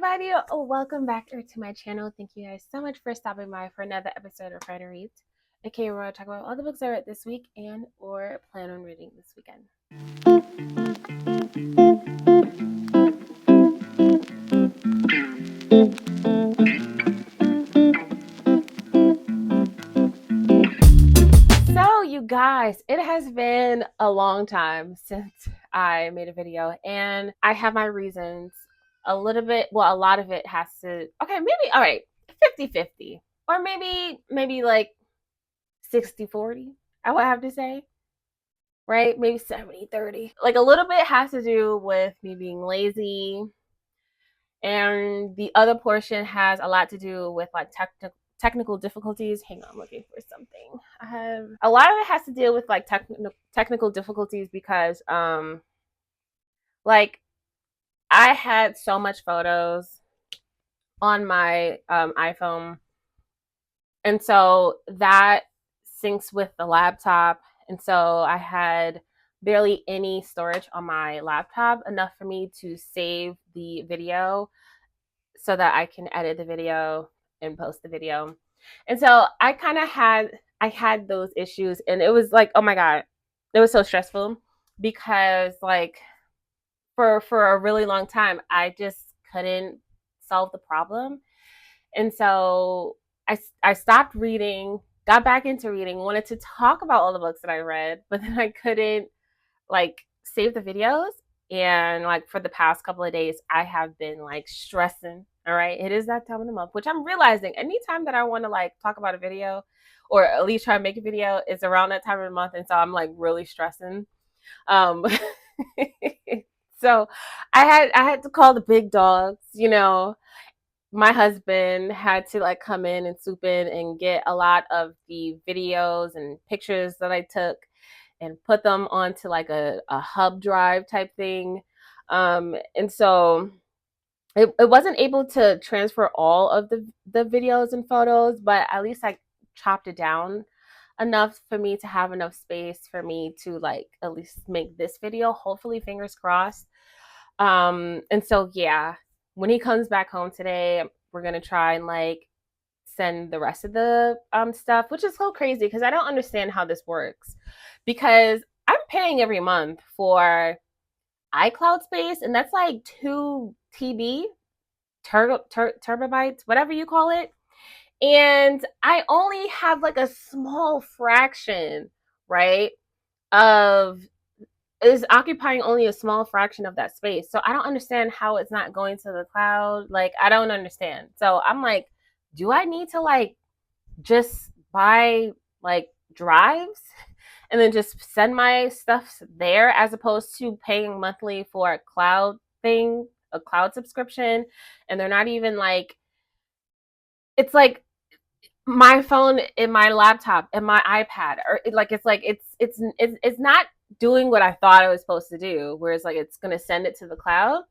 everybody, welcome back to my channel. Thank you guys so much for stopping by for another episode of Friday Reads. Okay, we're going to talk about all the books I read this week and or plan on reading this weekend. So you guys, it has been a long time since I made a video and I have my reasons. A little bit, well, a lot of it has to, okay, maybe, all right, 50-50 or maybe like 60-40, I would have to say, right? Maybe 70-30. Like a little bit has to do with me being lazy, and the other portion has a lot to do with like technical difficulties. Hang on, I'm looking for something. I have a lot of it has to deal with like technical difficulties because like I had so much photos on my iPhone, and so that syncs with the laptop, and so I had barely any storage on my laptop, enough for me to save the video so that I can edit the video and post the video. And so I had those issues, and it was like, oh my god, it was so stressful because like for a really long time I just couldn't solve the problem. And so I stopped reading, got back into reading, wanted to talk about all the books that I read, but then I couldn't like save the videos. And like for the past couple of days, I have been like stressing. All right, it is that time of the month, which I'm realizing anytime that I want to like talk about a video or at least try to make a video, it's around that time of the month. And so I'm like really stressing. Um, so I had to call the big dogs, you know. My husband had to like come in and swoop in and get a lot of the videos and pictures that I took and put them onto like a hub drive type thing. And so it wasn't able to transfer all of the videos and photos, but at least I chopped it down enough for me to have enough space for me to like at least make this video, hopefully, fingers crossed. And so yeah, when he comes back home today, we're gonna try and like send the rest of the stuff, which is so crazy because I don't understand how this works, because I'm paying every month for iCloud space, and that's like 2 TB, terabytes, whatever you call it, and I only have like a small fraction, right, of is occupying only a small fraction of that space. So I don't understand how it's not going to the cloud. Like I don't understand. So I'm like, do I need to like just buy like drives and then just send my stuff there as opposed to paying monthly for a cloud thing, a cloud subscription? And they're not even like, it's like my phone and my laptop and my iPad, or it's not doing what I thought it was supposed to do, where it's like it's gonna send it to the cloud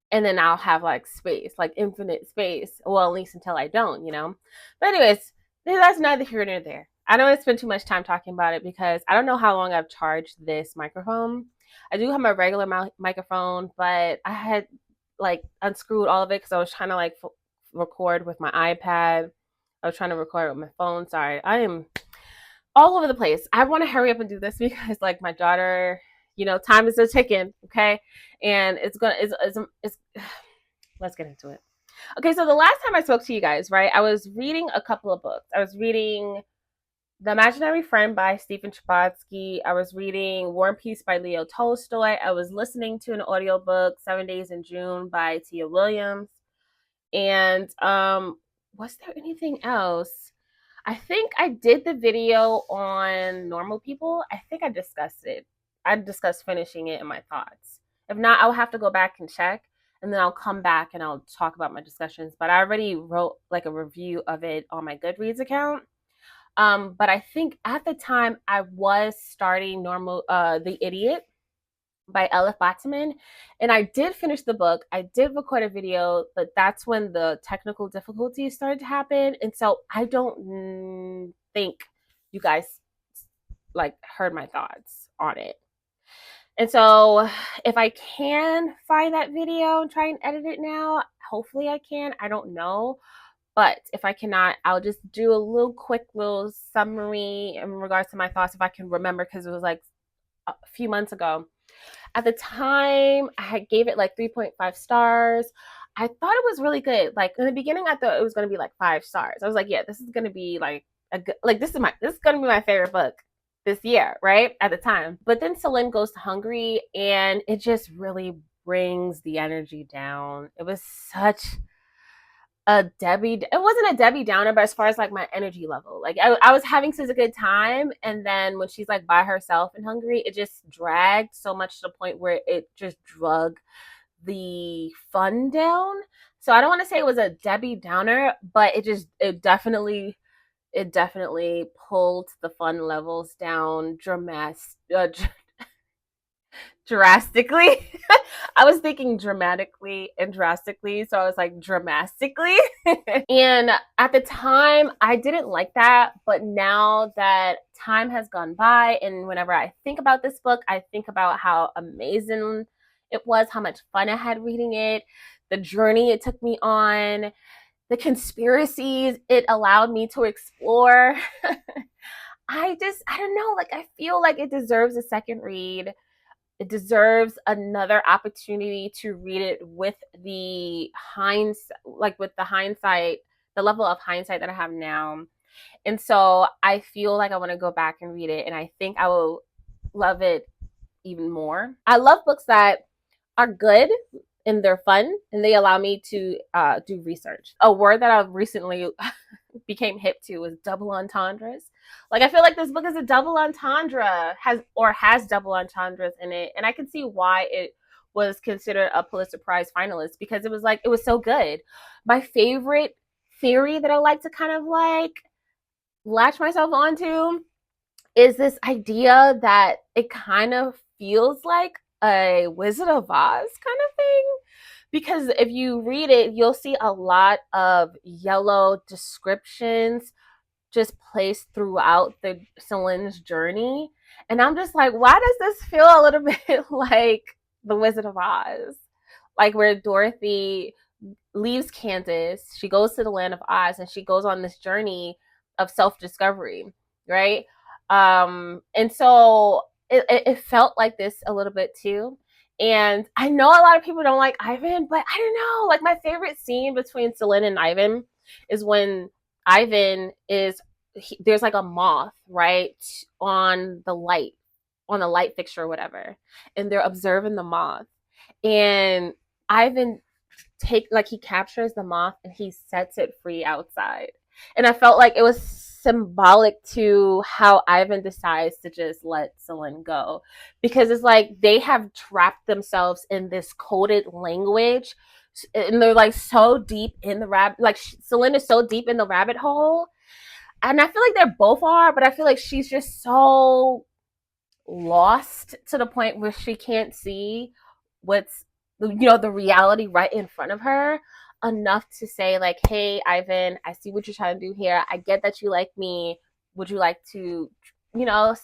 and then I'll have like space, like infinite space. Well, at least until I don't, you know. But anyways, that's neither here nor there. I don't want to spend too much time talking about it because I don't know how long I've charged this microphone. I do have my regular microphone, but I had like unscrewed all of it because I was trying to like record with my iPad. I was trying to record with my phone. Sorry, I am all over the place. I want to hurry up and do this because like my daughter, you know, time is a ticking, okay? And it's let's get into it. Okay, so the last time I spoke to you guys, right, I was reading a couple of books. I was reading The Imaginary Friend by Stephen Tchaikovsky. I was reading War and Peace by Leo Tolstoy. I was listening to an audiobook, 7 Days in June by Tia Williams. And was there anything else? I think I did the video on normal people. I think I discussed it. I discussed finishing it in my thoughts. If not, I'll have to go back and check, and then I'll come back and I'll talk about my discussions. But I already wrote like a review of it on my Goodreads account. But I think at the time I was starting The Idiot by Elif Batuman, and I did finish the book. I did record a video, but that's when the technical difficulties started to happen, and so I don't think you guys like heard my thoughts on it. And so if I can find that video and try and edit it now, Hopefully I can. I don't know. But if I cannot, I'll just do a little quick little summary in regards to my thoughts if I can remember, because it was like a few months ago. At the time, I had gave it like 3.5 stars. I thought it was really good. Like in the beginning, I thought it was gonna be like 5 stars. I was like, yeah, this is gonna be like a good, like this is gonna be my favorite book this year, right? At the time. But then Senlin goes to Hungary, and it just really brings the energy down. It was such a Debbie. It wasn't a Debbie Downer, but as far as like my energy level, like I was having such a good time, and then when she's like by herself in Hungary, it just dragged so much to the point where it just drug the fun down. So I don't want to say it was a Debbie Downer, but it definitely pulled the fun levels down drastically. I was thinking dramatically and drastically, so I was like dramatically. And at the time, I didn't like that, but now that time has gone by, and whenever I think about this book, I think about how amazing it was, how much fun I had reading it, the journey it took me on, the conspiracies it allowed me to explore. I don't know, like I feel like it deserves a second read. It deserves another opportunity to read it with the hindsight, the level of hindsight that I have now. And so I feel like I want to go back and read it, and I think I will love it even more. I love books that are good and they're fun and they allow me to do research. A word that I've recently became hip to was double entendres. Like I feel like this book is a double entendre, has double entendres in it, and I can see why it was considered a Pulitzer Prize finalist, because it was so good. My favorite theory that I like to kind of like latch myself onto is this idea that it kind of feels like a Wizard of Oz kind of thing. Because if you read it, you'll see a lot of yellow descriptions just placed throughout the Senlin's journey. And I'm just like, why does this feel a little bit like the Wizard of Oz? Like where Dorothy leaves Kansas, she goes to the land of Oz, and she goes on this journey of self-discovery, right? And so it felt like this a little bit too. And I know a lot of people don't like Ivan, but I don't know. Like my favorite scene between Senlin and Ivan is when Ivan there's like a moth, right, on the light fixture or whatever, and they're observing the moth, and Ivan he captures the moth and he sets it free outside. And I felt like it was symbolic to how Ivan decides to just let Senlin go, because it's like they have trapped themselves in this coded language, and they're like so deep in the Senlin is so deep in the rabbit hole, and I feel like they're both are, but I feel like she's just so lost to the point where she can't see what's the reality right in front of her enough to say like, hey Ivan, I see what you're trying to do here, I get that you like me, would you like to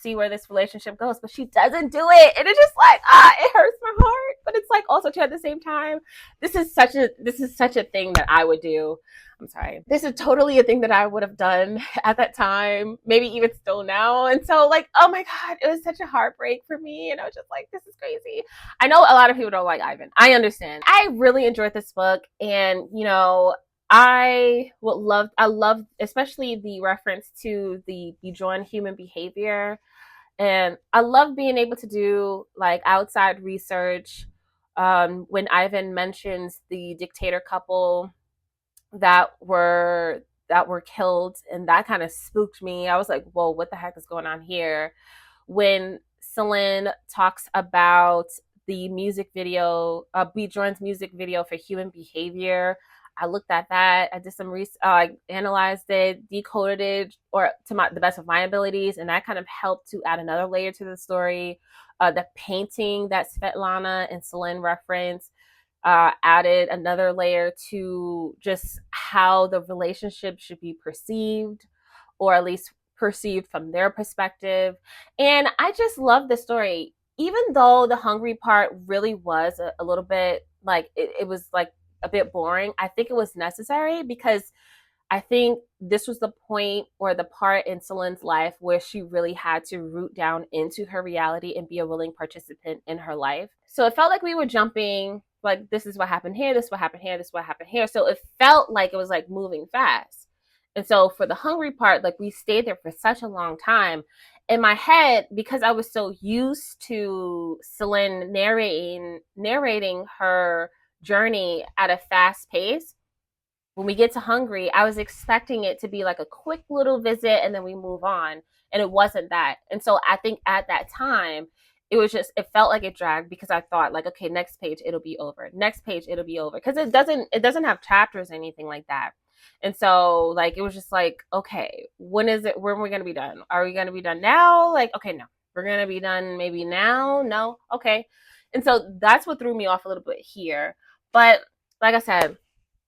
see where this relationship goes? But she doesn't do it, and it's just like it hurts my heart. But it's like also too, at the same time, this is such a thing that I would do. I'm sorry, this is totally a thing that I would have done at that time, maybe even still now. And so like, oh my god, it was such a heartbreak for me, and I was just like, this is crazy. I know a lot of people don't like Ivan, I understand. I really enjoyed this book, and I love especially the reference to the beyond human behavior. And I love being able to do like outside research. When Ivan mentions the dictator couple that were killed, and that kind of spooked me. I was like, whoa, what the heck is going on here? When Senlin talks about the music video, Bjorn's music video for human behavior, I looked at that. I did some research, I analyzed it, decoded it, or the best of my abilities, and that kind of helped to add another layer to the story. The painting that Svetlana and Senlin reference added another layer to just how the relationship should be perceived, or at least perceived from their perspective. And I just love the story, even though the hungry part really was a little bit like it was like a bit boring. I think it was necessary because I think this was the point or the part in Senlin's life where she really had to root down into her reality and be a willing participant in her life. So it felt like we were jumping, like, this is what happened here, this is what happened here, this is what happened here. So it felt like it was like moving fast. And so for the hungry part, like, we stayed there for such a long time. In my head, because I was so used to Senlin narrating her journey at a fast pace, when we get to Hungary, I was expecting it to be like a quick little visit and then we move on. And it wasn't that. And so I think at that time, it felt like it dragged because I thought, like, okay, next page it'll be over. Next page it'll be over. Because it doesn't have chapters or anything like that. And so, like, it was just like, okay, when are we gonna be done? Are we gonna be done now? Like, okay, no. We're gonna be done maybe now. No, okay. And so that's what threw me off a little bit here. But like I said,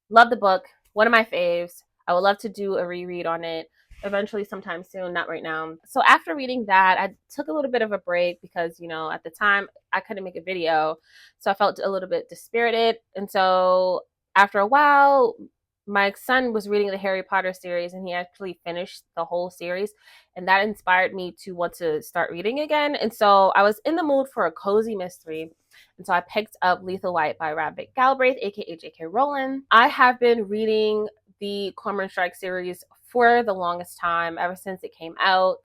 love the book. One of my faves. I would love to do a reread on it eventually sometime soon, not right now. So after reading that, I took a little bit of a break because, at the time I couldn't make a video. So I felt a little bit dispirited. And so after a while, my son was reading the Harry Potter series and he actually finished the whole series. And that inspired me to want to start reading again. And so I was in the mood for a cozy mystery. And so I picked up Lethal White by Rabbit Galbraith, aka J.K. Rowling. I have been reading the Cormoran Strike series for the longest time, ever since it came out.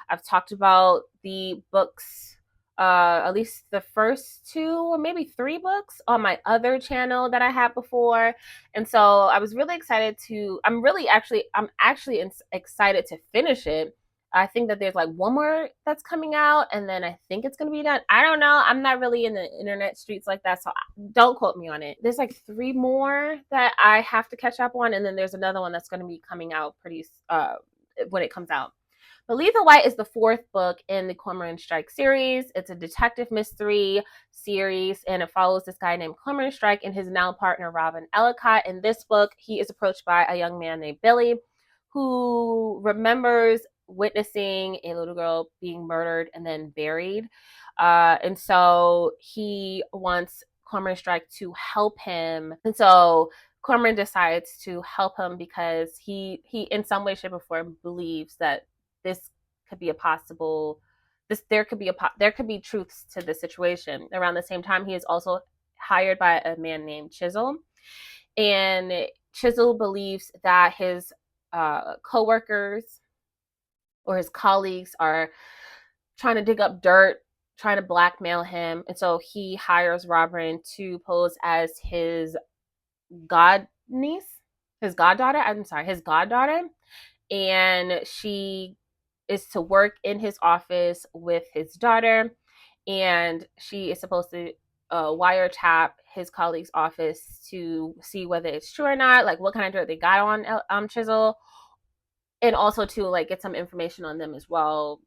I've talked about the books, at least the first 2 or maybe 3 books on my other channel that I had before. And so I was really excited I'm actually excited to finish it. I think that there's like one more that's coming out, and then I think it's going to be done. I don't know. I'm not really in the internet streets like that, so don't quote me on it. There's like 3 more that I have to catch up on, and then there's another one that's going to be coming out pretty when it comes out. But Lethal White is the 4th book in the Cormoran Strike series. It's a detective mystery series, and it follows this guy named Cormoran Strike and his now partner, Robin Ellicott. In this book, he is approached by a young man named Billy, who remembers witnessing a little girl being murdered and then buried. And so he wants Cormoran Strike to help him. And so Cormoran decides to help him because he in some way, shape, or form believes that this could be a possible there could be truths to the situation. Around the same time, he is also hired by a man named Chisel. And Chisel believes that his co-workers or his colleagues are trying to dig up dirt, trying to blackmail him. And so he hires Robin to pose as his his goddaughter. And she is to work in his office with his daughter. And she is supposed to wiretap his colleague's office to see whether it's true or not, like what kind of dirt they got on Chisel, and also to like get some information on them as well,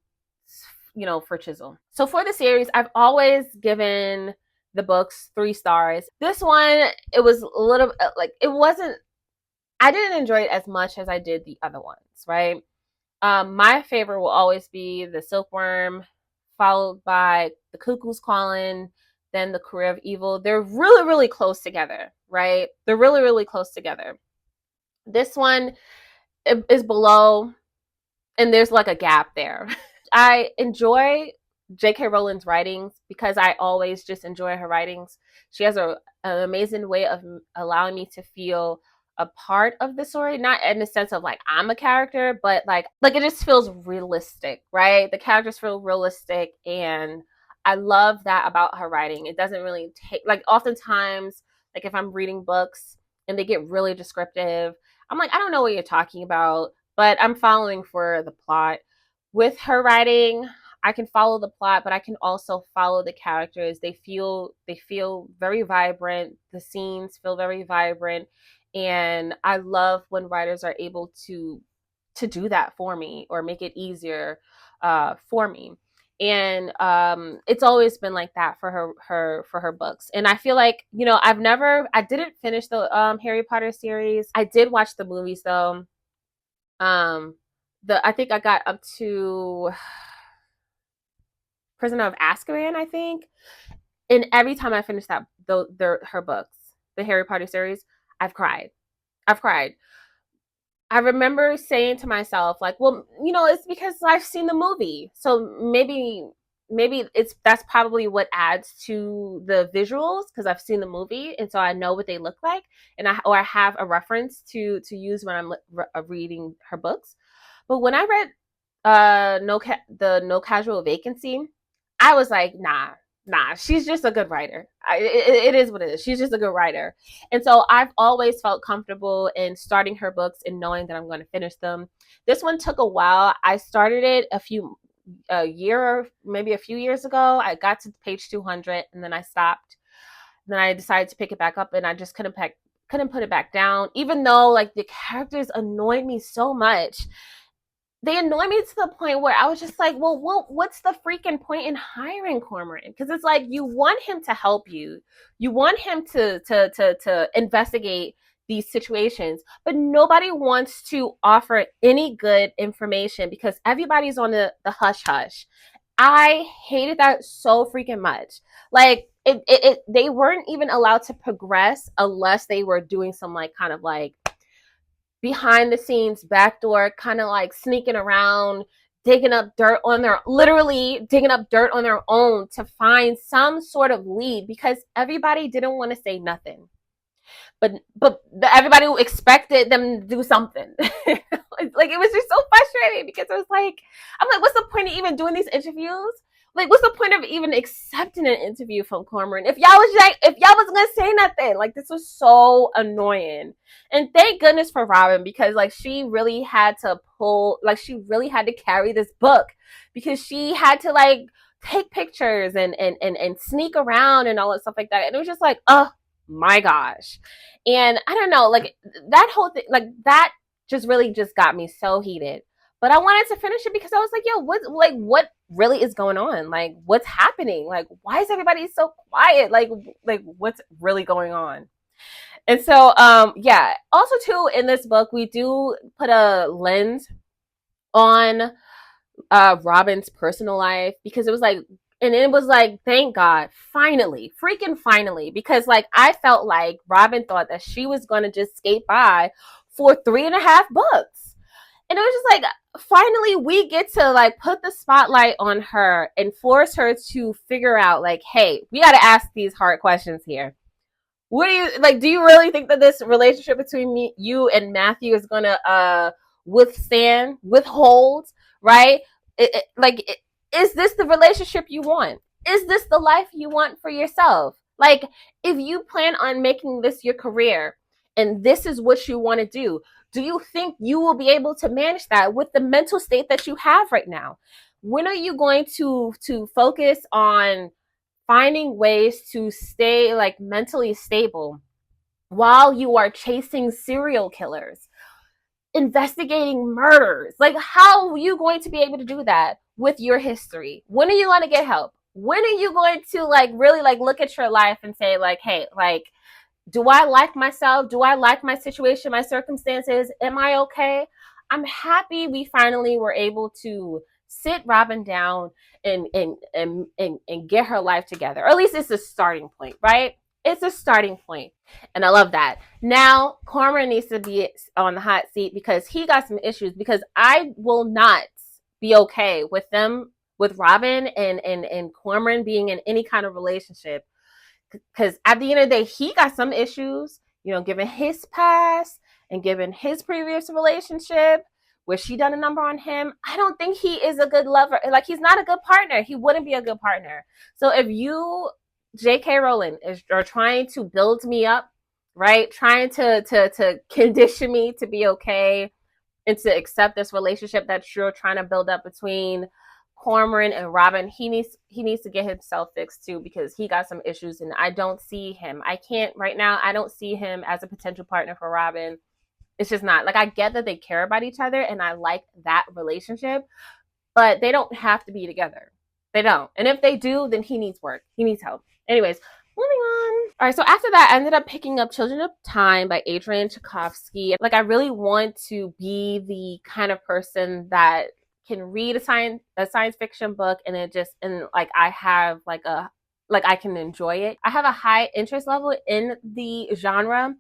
for Chisel. So for the series, I've always given the books 3 stars. This one, it was a little like, I didn't enjoy it as much as I did the other ones, right? My favorite will always be the Silkworm, followed by the Cuckoo's Calling, then the Career of Evil. They're really, really close together, right? They're really, really close together. This one is below, and there's like a gap there. I enjoy J.K. Rowling's writings because I always just enjoy her writings. She has an amazing way of allowing me to feel a part of the story, not in the sense of like I'm a character, but like it just feels realistic, right? The characters feel realistic, and I love that about her writing. It doesn't really take, like, oftentimes, like if I'm reading books and they get really descriptive, I'm like, I don't know what you're talking about, but I'm following for the plot. With her writing, I can follow the plot, but I can also follow the characters. They feel very vibrant. The scenes feel very vibrant. And I love when writers are able to do that for me or make it easier for me. And it's always been like that for her books. And I feel like, I didn't finish the Harry Potter series. I did watch the movies though. I think I got up to Prisoner of Azkaban, I think. And every time I finished her books, the Harry Potter series, I've cried. I've cried. I remember saying to myself, like, well, it's because I've seen the movie. So maybe that's probably what adds to the visuals because I've seen the movie and so I know what they look like and I have a reference to use when I'm reading her books. But when I read the No Casual Vacancy, I was like, nah, she's just a good writer. It is what it is. She's just a good writer. And so I've always felt comfortable in starting her books and knowing that I'm going to finish them. This one took a while. I started it a year, maybe a few years ago. I got to page 200 and then I stopped. Then I decided to pick it back up and I just couldn't put it back down, even though like the characters annoyed me so much. They annoy me to the point where I was just like, well, what's the freaking point in hiring Cormoran? Because it's like you want him to help you. You want him to investigate these situations, but nobody wants to offer any good information because everybody's on the hush hush. I hated that so freaking much. Like they weren't even allowed to progress unless they were doing some like kind of like behind the scenes backdoor kind of like sneaking around literally digging up dirt on their own to find some sort of lead because everybody didn't want to say nothing, but everybody expected them to do something. Like it was just so frustrating because it was like, I'm like, what's the point of even doing these interviews? Like, what's the point of even accepting an interview from Cormoran if y'all wasn't gonna say nothing? Like, this was so annoying. And thank goodness for Robin because like she really had to carry this book because she had to like take pictures and sneak around and all that stuff like that. And it was just like, oh my gosh. And I don't know, like that whole thing, like that just really just got me so heated. But I wanted to finish it because I was like, yo, what really is going on? Like, what's happening? Like, why is everybody so quiet? Like what's really going on? And so, yeah. Also, too, in this book, we do put a lens on Robin's personal life because it was like, and it was like, thank God, finally, freaking finally, because like I felt like Robin thought that she was going to just skate by for 3.5 books. And it was just like, finally, we get to like put the spotlight on her and force her to figure out like, hey, we got to ask these hard questions here. What do you like? Do you really think that this relationship between you and Matthew is gonna withhold, right? Is this the relationship you want? Is this the life you want for yourself? Like, if you plan on making this your career and this is what you want to do you think you will be able to manage that with the mental state that you have right now? When are you going to focus on finding ways to stay like mentally stable while you are chasing serial killers, investigating murders? Like, how are you going to be able to do that with your history? When are you going to get help? When are you going to like really like look at your life and say like, hey, like, do I like myself? Do I like my situation, my circumstances? Am I okay? I'm happy we finally were able to sit Robin down and get her life together. Or at least it's a starting point, right? It's a starting point. And I love that. Now, Cormoran needs to be on the hot seat because he got some issues because I will not be okay with them, with Robin and Cormoran being in any kind of relationship. Because at the end of the day, he got some issues, given his past and given his previous relationship where she done a number on him. I don't think he is a good lover. Like, he's not a good partner. He wouldn't be a good partner. So if you, J.K. Rowling, are trying to build me up, right? Trying to condition me to be okay and to accept this relationship that you're trying to build up between Cormoran and Robin, he needs to get himself fixed too because he got some issues and I don't see him. I don't see him as a potential partner for Robin. It's just not. Like, I get that they care about each other and I like that relationship, but they don't have to be together. They don't. And if they do, then he needs work. He needs help. Anyways, moving on. All right, so after that, I ended up picking up Children of Time by Adrian Tchaikovsky. Like, I really want to be the kind of person that can read a science fiction book and I have like a like I can enjoy it. I have a high interest level in the genre,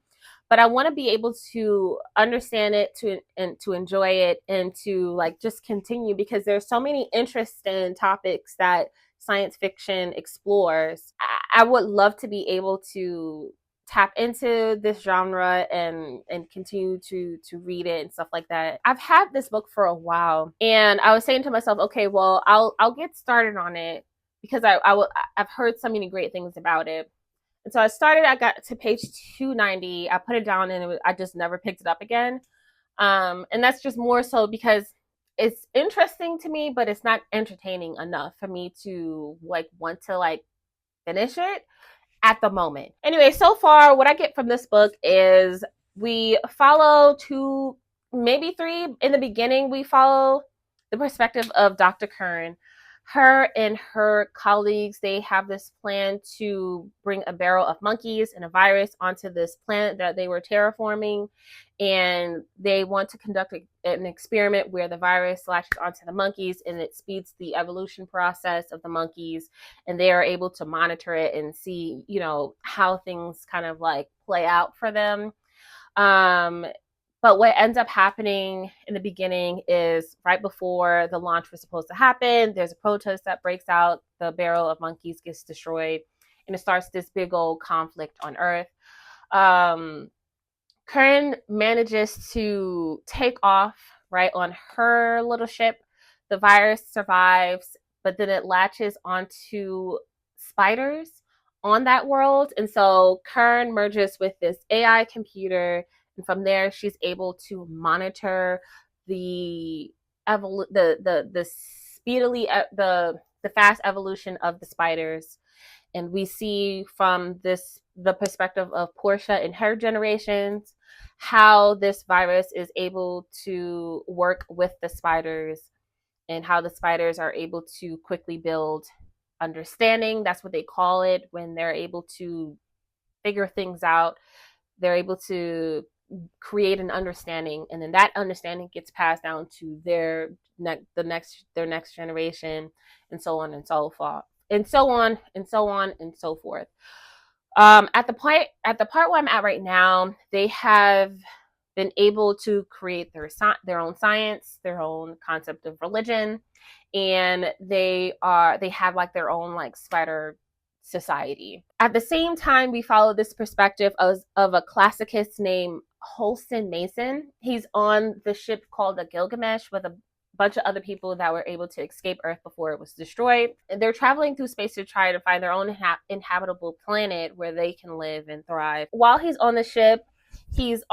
but I want to be able to understand it to enjoy it and to like just continue, because there's so many interesting topics that science fiction explores. I would love to be able to tap into this genre and continue to read it and stuff like that. I've had this book for a while, and I was saying to myself, okay, well, I'll get started on it because I've heard so many great things about it. And so I got to page 290. I put it down, and I just never picked it up again. And that's just more so because it's interesting to me, but it's not entertaining enough for me to like want to like finish it at the moment. Anyway, so far what I get from this book is we follow two, maybe three. In the beginning, we follow the perspective of Dr. Kern. Her and her colleagues, they have this plan to bring a barrel of monkeys and a virus onto this planet that they were terraforming. And they want to conduct an experiment where the virus latches onto the monkeys and it speeds the evolution process of the monkeys. And they are able to monitor it and see, you know, how things kind of like play out for them. But what ends up happening in the beginning is right before the launch was supposed to happen, there's a protest that breaks out, the barrel of monkeys gets destroyed, and it starts this big old conflict on Earth. Kern manages to take off, right, on her little ship. The virus survives, but then it latches onto spiders on that world. And so Kern merges with this AI computer, and from there she's able to monitor the speedily the fast evolution of the spiders. And we see from this the perspective of Portia and her generations how this virus is able to work with the spiders and how the spiders are able to quickly build understanding. That's what they call it when they're able to figure things out. They're able to create an understanding, and then that understanding gets passed down to their next generation, and so on and so forth, and so on and so on and so forth. At the part where I'm at right now, they have been able to create their own science, their own concept of religion, and they have like their own like spider society. At the same time, we follow this perspective of a classicist named Holston Mason. He's on the ship called the Gilgamesh with a bunch of other people that were able to escape Earth before it was destroyed. And they're traveling through space to try to find their own inhabitable planet where they can live and thrive. While he's on the ship, he's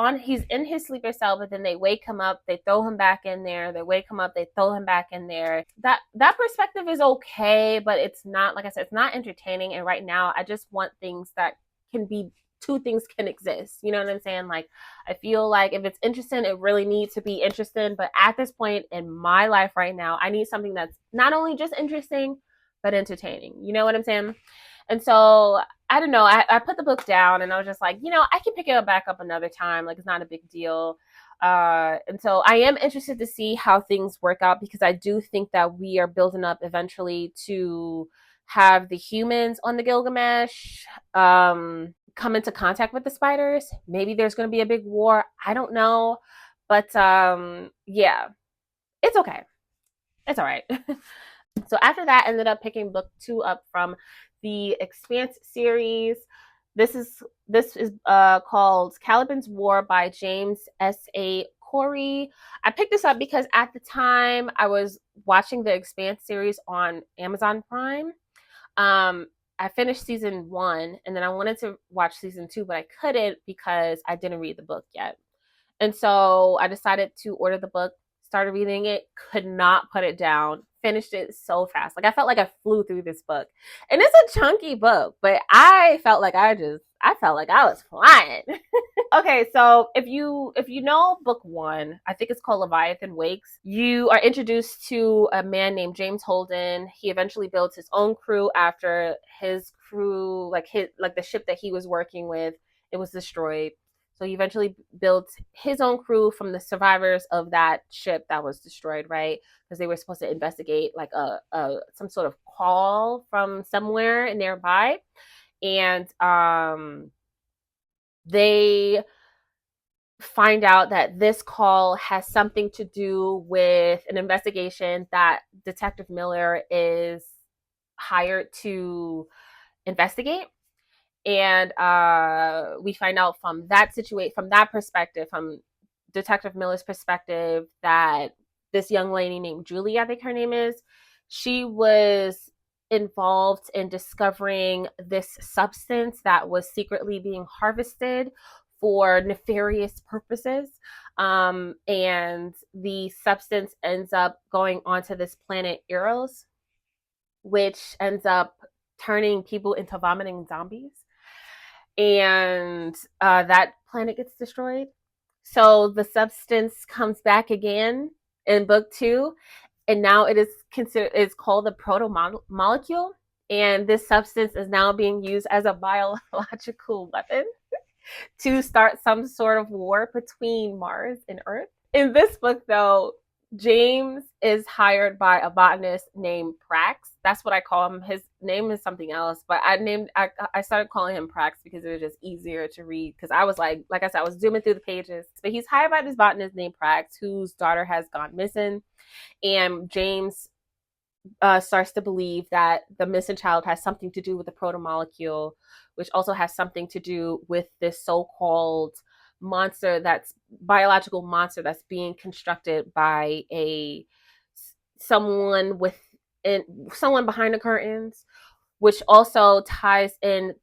in his sleeper cell, but then they wake him up, they throw him back in there, they wake him up, they throw him back in there. That perspective is okay, but it's not, like I said, it's not entertaining. And right now I just want things that can be, two things can exist. You know what I'm saying? Like, I feel like if it's interesting, it really needs to be interesting. But at this point in my life right now, I need something that's not only just interesting, but entertaining. You know what I'm saying? And so I don't know. I put the book down and I was just like, you know, I can pick it back up another time. Like, it's not a big deal. And so I am interested to see how things work out, because I do think that we are building up eventually to have the humans on the Gilgamesh come into contact with the spiders. Maybe there's going to be a big war. I don't know. But yeah, it's okay. It's all right. So after that, I ended up picking book 2 up from the Expanse series. This is called Caliban's War by James S.A. Corey. I picked this up because at the time I was watching the Expanse series on Amazon Prime. I finished season 1, and then I wanted to watch season 2, but I couldn't because I didn't read the book yet. And so I decided to order the book, started reading it, could not put it down, finished it so fast. Like, I felt like I flew through this book. And it's a chunky book, but I felt like I was flying. Okay, so if you know book 1, I think it's called Leviathan Wakes, you are introduced to a man named James Holden. He eventually builds his own crew after his crew, like the ship that he was working with, it was destroyed. So he eventually built his own crew from the survivors of that ship that was destroyed, right? Because they were supposed to investigate like some sort of call from somewhere nearby, and they find out that this call has something to do with an investigation that Detective Miller is hired to investigate. And we find out from that situation, from that perspective, from Detective Miller's perspective, that this young lady named Julie, I think her name is, she was involved in discovering this substance that was secretly being harvested for nefarious purposes. And the substance ends up going onto this planet Eros, which ends up turning people into vomiting zombies. And that planet gets destroyed. So the substance comes back again in book 2, and now it is considered, it's called the proto molecule, and this substance is now being used as a biological weapon to start some sort of war between Mars and Earth. In this book, though, James is hired by a botanist named Prax. That's what I call him. His name is something else, but I started calling him Prax because it was just easier to read. Because I was like I said, I was zooming through the pages. But he's hired by this botanist named Prax, whose daughter has gone missing, and James starts to believe that the missing child has something to do with the protomolecule, which also has something to do with this so-called monster, that's biological monster that's being constructed by someone behind the curtains, which also ties in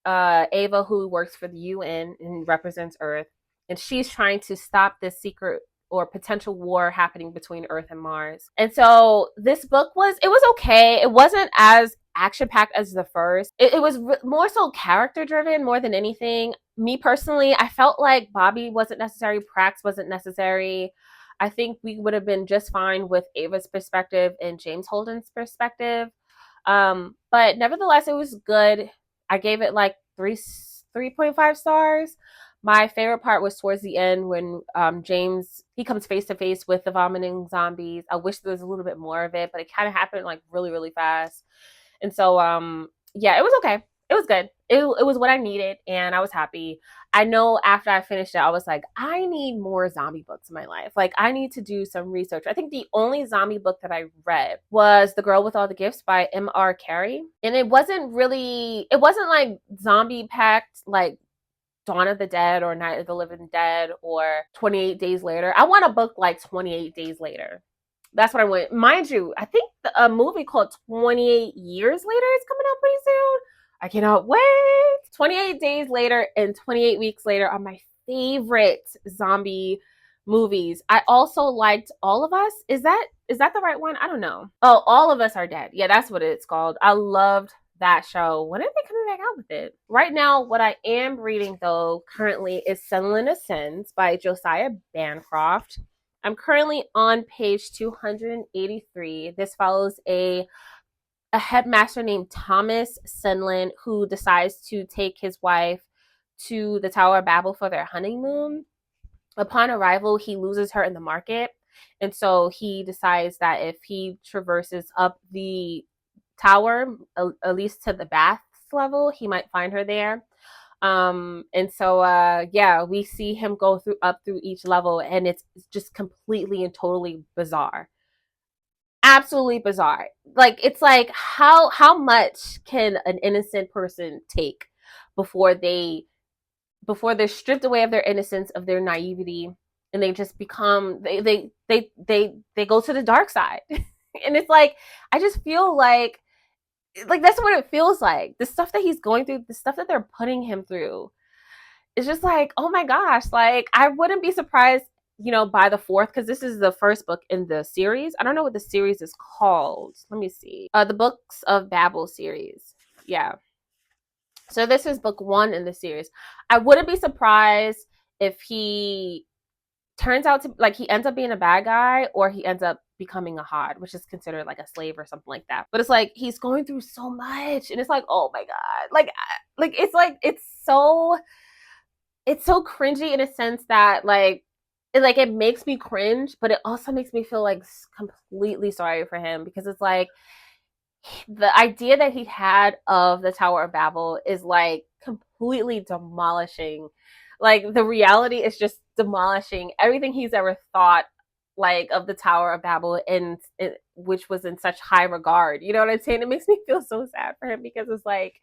Ava, who works for the UN and represents Earth, and she's trying to stop this secret or potential war happening between Earth and Mars. And so this book was okay. It wasn't as action-packed as the first. It was more so character-driven more than anything. Me personally, I felt like Bobby wasn't necessary, Prax wasn't necessary. I think we would have been just fine with Ava's perspective and James Holden's perspective. But nevertheless, it was good. I gave it like 3.5 stars. My favorite part was towards the end when James, he comes face to face with the vomiting zombies. I wish there was a little bit more of it, but it kind of happened like really, really fast. And so, yeah, it was okay. It was good. It was what I needed, and I was happy. I know after I finished it, I was like, I need more zombie books in my life. Like, I need to do some research. I think the only zombie book that I read was The Girl with All the Gifts by M.R. Carey. And it wasn't like zombie packed, like Dawn of the Dead or Night of the Living Dead or 28 Days Later. I want a book like 28 Days Later. That's what I want. Mind you, I think a movie called 28 Years Later is coming out pretty soon. I cannot wait. 28 Days Later and 28 Weeks Later are my favorite zombie movies. I also liked All of Us. Is that the right one? I don't know. Oh, All of Us Are Dead. Yeah, that's what it's called. I loved that show. When are they coming back out with it? Right now, what I am reading though currently is Senlin Ascends by Josiah Bancroft. I'm currently on page 283. This follows a headmaster named Thomas Senlin who decides to take his wife to the Tower of Babel for their honeymoon. Upon arrival, he loses her in the market, and so he decides that if he traverses up the tower, at least to the baths level, he might find her there. And so yeah, we see him go up through each level, and it's just completely and totally bizarre. Absolutely bizarre. Like, it's like how much can an innocent person take before they're stripped away of their innocence, of their naivety, and they just become they go to the dark side. And it's like, I just feel like that's what it feels like. The stuff that he's going through, the stuff that they're putting him through, it's just like, oh my gosh, like I wouldn't be surprised, by the fourth, because this is the first book in the series. I don't know what the series is called. Let me see. The Books of Babel series. Yeah. So this is book 1 in the series. I wouldn't be surprised if he turns out to, like, he ends up being a bad guy, or he ends up becoming a hod, which is considered like a slave or something like that. But it's like he's going through so much, and it's like, oh my god, it's so cringy in a sense that it makes me cringe, but it also makes me feel like completely sorry for him, because it's like the idea that he had of the Tower of Babel is like completely demolishing. Like the reality is just demolishing everything he's ever thought like of the Tower of Babel, and which was in such high regard. You know what I'm saying? It makes me feel so sad for him because it's like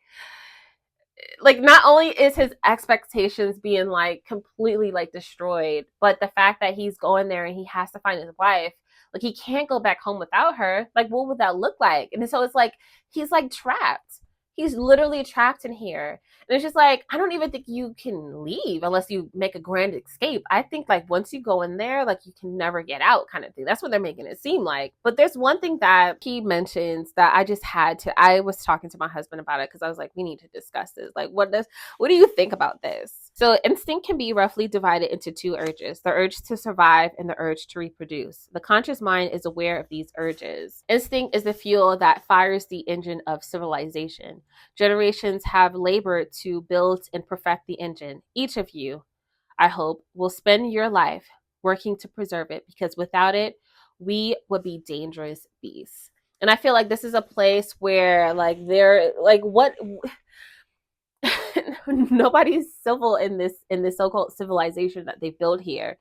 not only is his expectations being like completely like destroyed, but the fact that he's going there and he has to find his wife, like he can't go back home without her. Like what would that look like? And so it's like he's like trapped. He's literally trapped in here. And it's just like I don't even think you can leave unless you make a grand escape. I think like once you go in there, like you can never get out kind of thing. That's what they're making it seem like. But there's one thing that he mentions that I just had to I was talking to my husband about it because I was like, we need to discuss this. Like what do you think about this? So instinct can be roughly divided into two urges: the urge to survive and the urge to reproduce. The conscious mind is aware of these urges. Instinct is the fuel that fires the engine of civilization. Generations have labored to build and perfect the engine. Each of you, I hope, will spend your life working to preserve it, because without it, we would be dangerous beasts. And I feel like this is a place where like they're like what nobody's civil in this so-called civilization that they built here.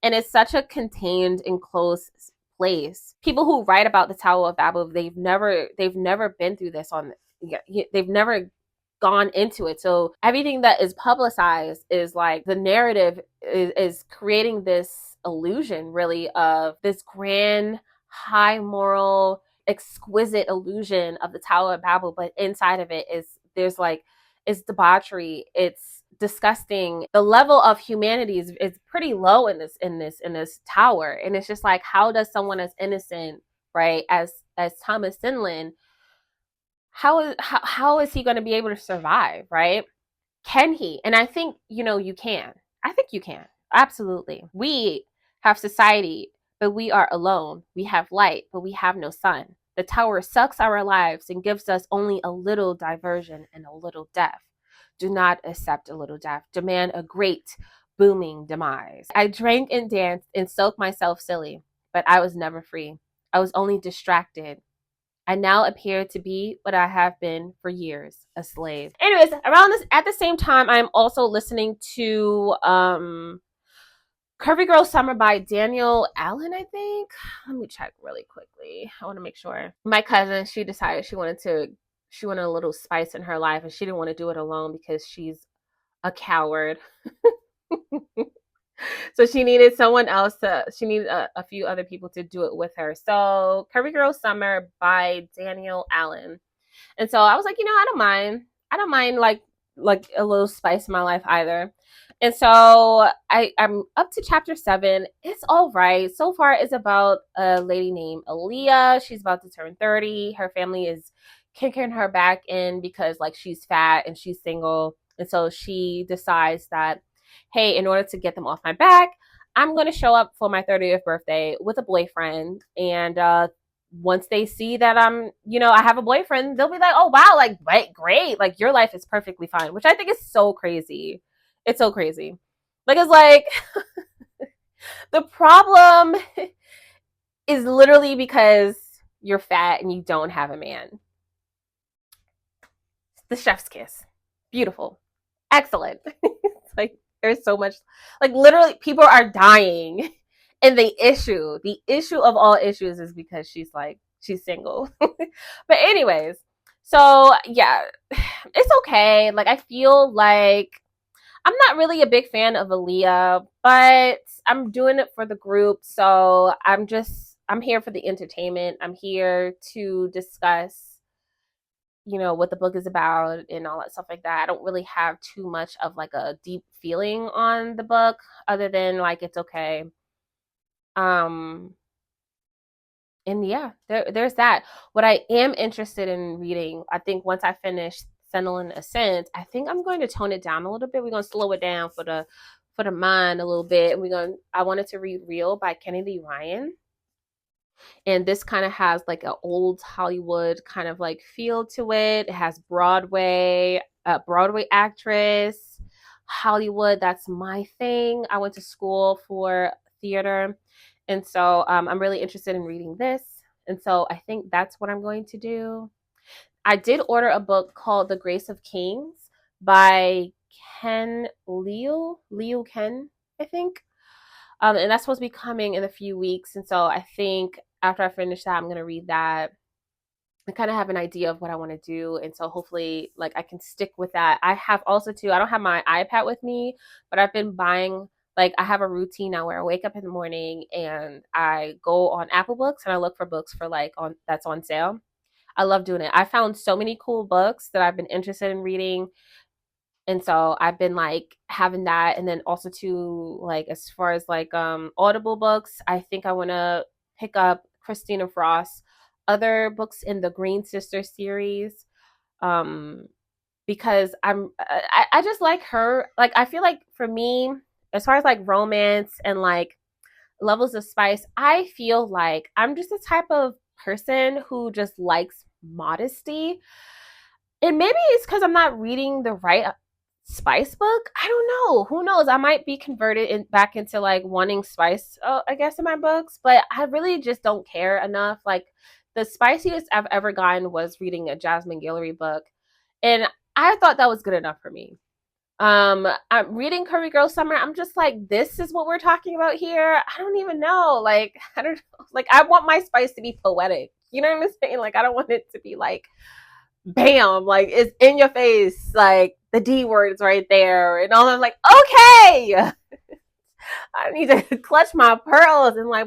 And it's such a contained, enclosed place. People who write about the Tower of Babel, they've never been through this on they've never gone into it. So everything that is publicized is like the narrative is creating this illusion really of this grand, high moral, exquisite illusion of the Tower of Babel, but inside of it is there's like it's debauchery, it's disgusting. The level of humanity is pretty low in this tower. And it's just like, how does someone as innocent, right, as Thomas Senlin, how is he going to be able to survive, right? Can he? And I think, you can. I think you can. Absolutely. We have society, but we are alone. We have light, but we have no sun. The tower sucks our lives and gives us only a little diversion and a little death. Do not accept a little death. Demand a great, booming demise. I drank and danced and soaked myself silly, but I was never free. I was only distracted. I now appear to be what I have been for years, a slave. Anyways, around this at the same time, I'm also listening to Curvy Girl Summer by Danielle Allen, I think. Let me check really quickly. I want to make sure. My cousin, she decided she wanted a little spice in her life, and she didn't want to do it alone because she's a coward. So she needed she needed a few other people to do it with her. So Curvy Girl Summer by Danielle Allen. And so I was like, I don't mind. I don't mind like a little spice in my life either. And so I'm up to chapter 7. It's all right. So far it's about a lady named Aaliyah. She's about to turn 30. Her family is kicking her back in because like she's fat and she's single. And so she decides that, hey, in order to get them off my back, I'm going to show up for my 30th birthday with a boyfriend. And once they see that I have a boyfriend, they'll be like, oh, wow, like, great. Like, your life is perfectly fine, which I think is so crazy. It's so crazy. Like, it's like the problem is literally because you're fat and you don't have a man. The chef's kiss. Beautiful. Excellent. It's like, there's so much, like, literally, people are dying. And the issue of all issues is because she's single. But anyways, so yeah, it's okay. Like, I feel like I'm not really a big fan of Aaliyah, but I'm doing it for the group. So I'm here for the entertainment. I'm here to discuss what the book is about and all that stuff like that. I don't really have too much of like a deep feeling on the book other than like it's okay. And yeah, there's that. What I am interested in reading, I think once I finish Senlin Ascent, I think I'm going to tone it down a little bit. We're gonna slow it down for the mind a little bit. And I wanted to read Real by Kennedy Ryan. And this kind of has like an old Hollywood kind of like feel to it. It has Broadway actress, Hollywood. That's my thing. I went to school for theater. And so I'm really interested in reading this. And so I think that's what I'm going to do. I did order a book called The Grace of Kings by Leo Ken, I think. And that's supposed to be coming in a few weeks. And so I think after I finish that, I'm going to read that. I kind of have an idea of what I want to do. And so hopefully like I can stick with that. I have also too, I don't have my iPad with me, but I've been buying, like I have a routine now where I wake up in the morning and I go on Apple Books and I look for books for like that's on sale. I love doing it. I found so many cool books that I've been interested in reading. And so I've been like having that. And then also too, like as far as like Audible books, I think I want to pick up Christina Frost's other books in the Green Sister series. Because I just like her. Like I feel like for me, as far as like romance and like levels of spice, I feel like I'm just the type of person who just likes modesty. And maybe it's because I'm not reading the right spice book. I don't know. Who knows? I might be converted back into like wanting spice, I guess, in my books. But I really just don't care enough. Like the spiciest I've ever gotten was reading a Jasmine Guillory book, and I thought that was good enough for me. I'm reading Curvy Girl Summer. I'm just like, this is what we're talking about here. I don't even know. Like, I don't know. Like, I want my spice to be poetic. You know what I'm saying? Like, I don't want it to be like, bam, like it's in your face, like the D word is right there, and all. I'm like, okay, I need to clutch my pearls and like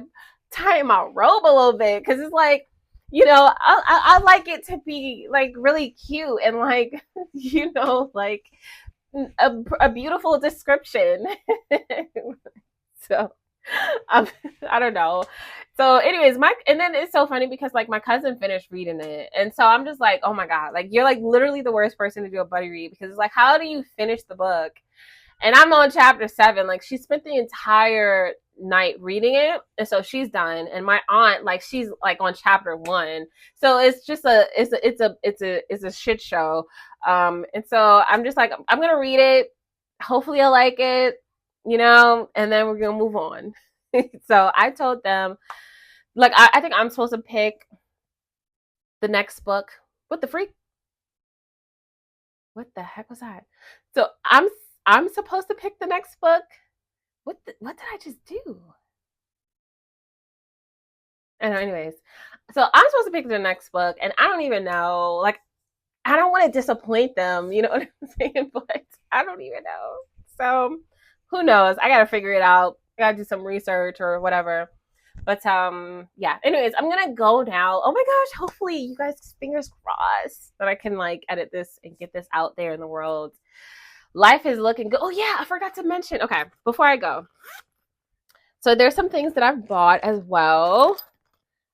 tie my robe a little bit because it's like, you know, I like it to be like really cute and like, you know, like a beautiful description. So I don't know. So, anyways, and then it's so funny because like my cousin finished reading it, and so I'm just like, oh my god, like you're like literally the worst person to do a buddy read because it's like, how do you finish the book? And I'm on chapter 7. Like she spent the entire night reading it, and so she's done. And my aunt, like she's like on chapter 1, so it's just it's a shit show. And so I'm just like, I'm gonna read it. Hopefully, I like it, you know, and then we're gonna move on. So I told them, like, I think I'm supposed to pick the next book. What the freak? What the heck was that? So I'm supposed to pick the next book. What did I just do? And anyways, so I'm supposed to pick the next book, and I don't even know. Like, I don't want to disappoint them. You know what I'm saying? But I don't even know. So who knows? I gotta figure it out. I gotta do some research or whatever. But yeah. Anyways, I'm gonna go now. Oh my gosh, hopefully you guys, fingers crossed that I can like edit this and get this out there in the world. Life is looking good. Oh yeah, I forgot to mention. Okay, before I go. So there's some things that I've bought as well.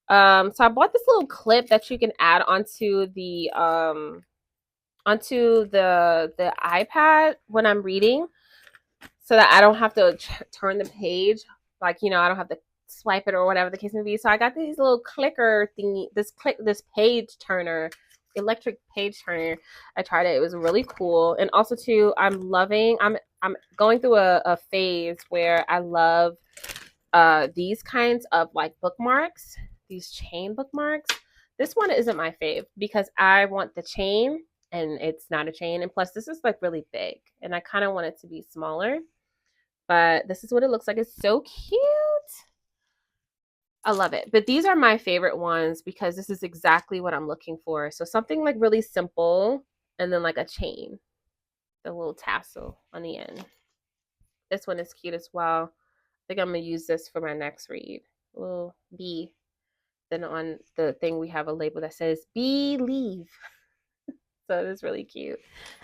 So I bought this little clip that you can add onto the iPad when I'm reading, so that I don't have to turn the page. Like, you know, I don't have to swipe it or whatever the case may be. So I got these little clicker thingy, this page turner, electric page turner. I tried it. It was really cool. And also too, I'm going through a phase where I love these kinds of like bookmarks, these chain bookmarks. This one isn't my fave because I want the chain and it's not a chain. And plus this is like really big and I kind of want it to be smaller. But this is what it looks like. It's so cute. I love it. But these are my favorite ones because this is exactly what I'm looking for. So something like really simple and then like a chain. The little tassel on the end. This one is cute as well. I think I'm going to use this for my next read. A little bee. Then on the thing we have a label that says believe. So it is really cute.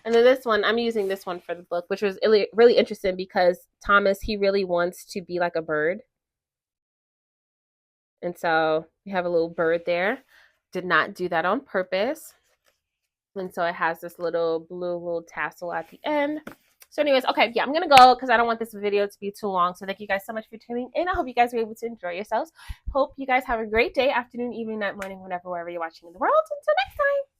And then this one, I'm using this one for the book, which was really, really interesting because Thomas, he really wants to be like a bird. And so we have a little bird there. Did not do that on purpose. And so it has this little blue little tassel at the end. So anyways, okay, yeah, I'm going to go because I don't want this video to be too long. So thank you guys so much for tuning in. I hope you guys were able to enjoy yourselves. Hope you guys have a great day, afternoon, evening, night, morning, whenever, wherever you're watching in the world. Until next time.